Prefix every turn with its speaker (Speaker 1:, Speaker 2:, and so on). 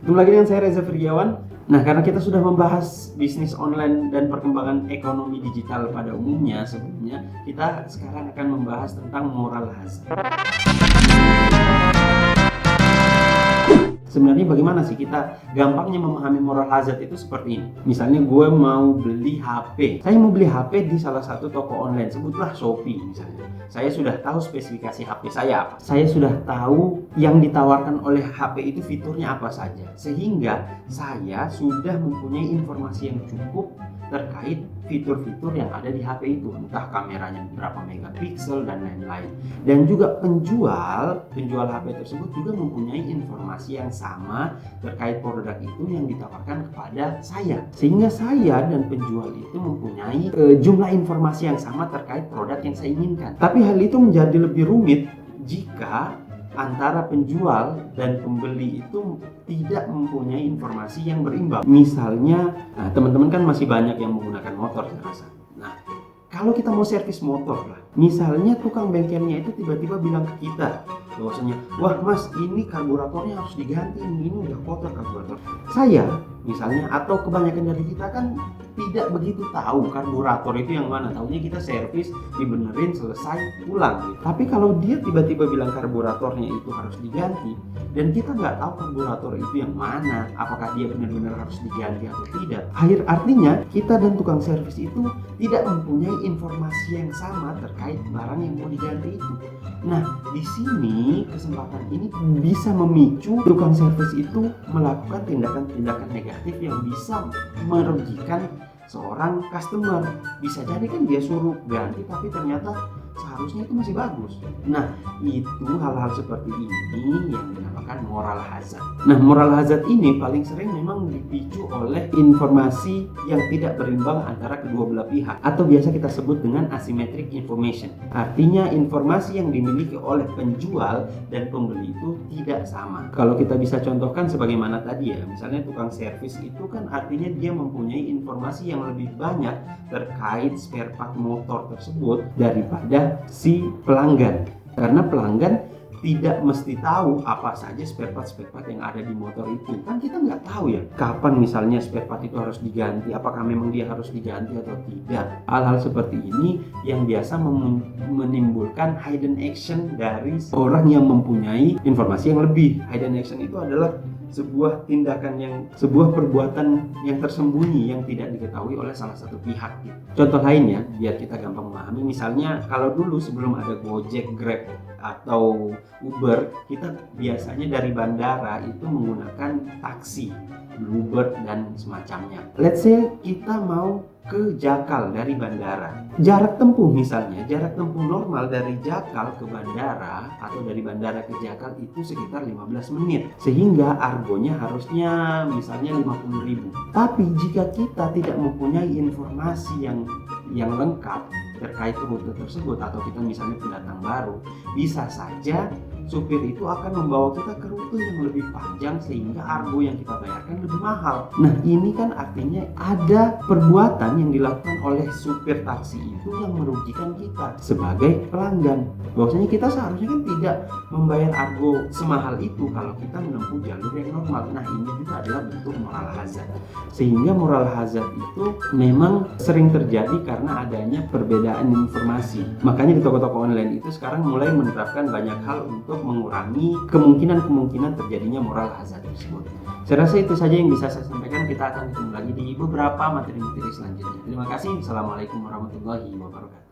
Speaker 1: Ketemu lagi dengan saya Reza Firgiawan. Nah, karena kita sudah membahas bisnis online dan perkembangan ekonomi digital pada umumnya sebelumnya, kita sekarang akan membahas tentang moral hazard. Sebenarnya bagaimana sih kita gampangnya memahami moral hazard itu seperti ini. Misalnya gue mau beli HP. Saya mau beli HP di salah satu toko online, sebutlah Shopee misalnya. Saya sudah tahu spesifikasi HP saya apa. Saya sudah tahu yang ditawarkan oleh HP itu fiturnya apa saja. Sehingga saya sudah mempunyai informasi yang cukup terkait fitur-fitur yang ada di HP itu, entah kameranya berapa megapiksel dan lain-lain. Dan juga penjual HP tersebut juga mempunyai informasi yang sama terkait produk itu yang ditawarkan kepada saya, sehingga saya dan penjual itu mempunyai jumlah informasi yang sama terkait produk yang saya inginkan. Tapi hal itu menjadi lebih rumit jika antara penjual dan pembeli itu tidak mempunyai informasi yang berimbang. Misalnya, teman-teman kan masih banyak yang menggunakan motor saya rasa. Nah, kalau kita mau servis motor lah, misalnya tukang bengkelnya itu tiba-tiba bilang ke kita bahwasanya, wah mas, ini karburatornya harus diganti, ini udah kotor karburator. Saya misalnya, atau kebanyakan dari kita kan tidak begitu tahu karburator itu yang mana, tahunya kita servis, dibenerin, selesai, pulang gitu. Tapi kalau dia tiba-tiba bilang karburatornya itu harus diganti dan kita nggak tahu karburator itu yang mana, apakah dia benar-benar harus diganti atau tidak, artinya kita dan tukang servis itu tidak mempunyai informasi yang sama terkait barang yang mau diganti itu. Nah, di sini kesempatan ini bisa memicu tukang servis itu melakukan tindakan-tindakan negatif yang bisa merugikan seorang customer. Bisa jadi kan dia suruh ganti tapi ternyata seharusnya itu masih bagus. Nah, itu hal-hal seperti ini yang dinamakan moral hazard. Nah, moral hazard ini paling sering memang dipicu oleh informasi yang tidak berimbang antara kedua belah pihak, atau biasa kita sebut dengan asymmetric information. Artinya informasi yang dimiliki oleh penjual dan pembeli itu tidak sama. Kalau kita bisa contohkan sebagaimana tadi ya, misalnya tukang servis itu kan artinya dia mempunyai informasi yang lebih banyak terkait spare part motor tersebut daripada si pelanggan, karena pelanggan tidak mesti tahu apa saja spare part yang ada di motor itu. Kan kita nggak tahu ya kapan misalnya spare part itu harus diganti, apakah memang dia harus diganti atau tidak. Hal-hal seperti ini yang biasa menimbulkan hidden action dari orang yang mempunyai informasi yang lebih. Hidden action itu adalah sebuah perbuatan yang tersembunyi yang tidak diketahui oleh salah satu pihak gitu. Contoh lainnya biar kita gampang memahami, misalnya kalau dulu sebelum ada Gojek, Grab atau Uber, kita biasanya dari bandara itu menggunakan taksi, Bluebird dan semacamnya. Let's say kita mau ke Jakal dari bandara. Jarak tempuh normal dari Jakal ke bandara atau dari bandara ke Jakal itu sekitar 15 menit. Sehingga argonya harusnya misalnya 50.000. Tapi jika kita tidak mempunyai informasi yang lengkap terkait rute tersebut, atau kita misalnya pendatang baru, bisa saja supir itu akan membawa kita ke rute yang lebih panjang sehingga argo yang kita bayarkan lebih mahal. Nah, ini kan artinya ada perbuatan yang dilakukan oleh supir taksi itu yang merugikan kita sebagai pelanggan. Bahwasanya kita seharusnya kan tidak membayar argo semahal itu kalau kita menempuh jalur yang normal. Nah, ini juga adalah bentuk moral hazard. Sehingga moral hazard itu memang sering terjadi karena adanya perbedaan informasi. Makanya di toko-toko online itu sekarang mulai menerapkan banyak hal untuk mengurangi kemungkinan terjadinya moral hazard tersebut. Saya rasa itu saja yang bisa saya sampaikan. Kita akan ketemu lagi di beberapa materi-materi selanjutnya. Terima kasih. Assalamualaikum warahmatullahi wabarakatuh.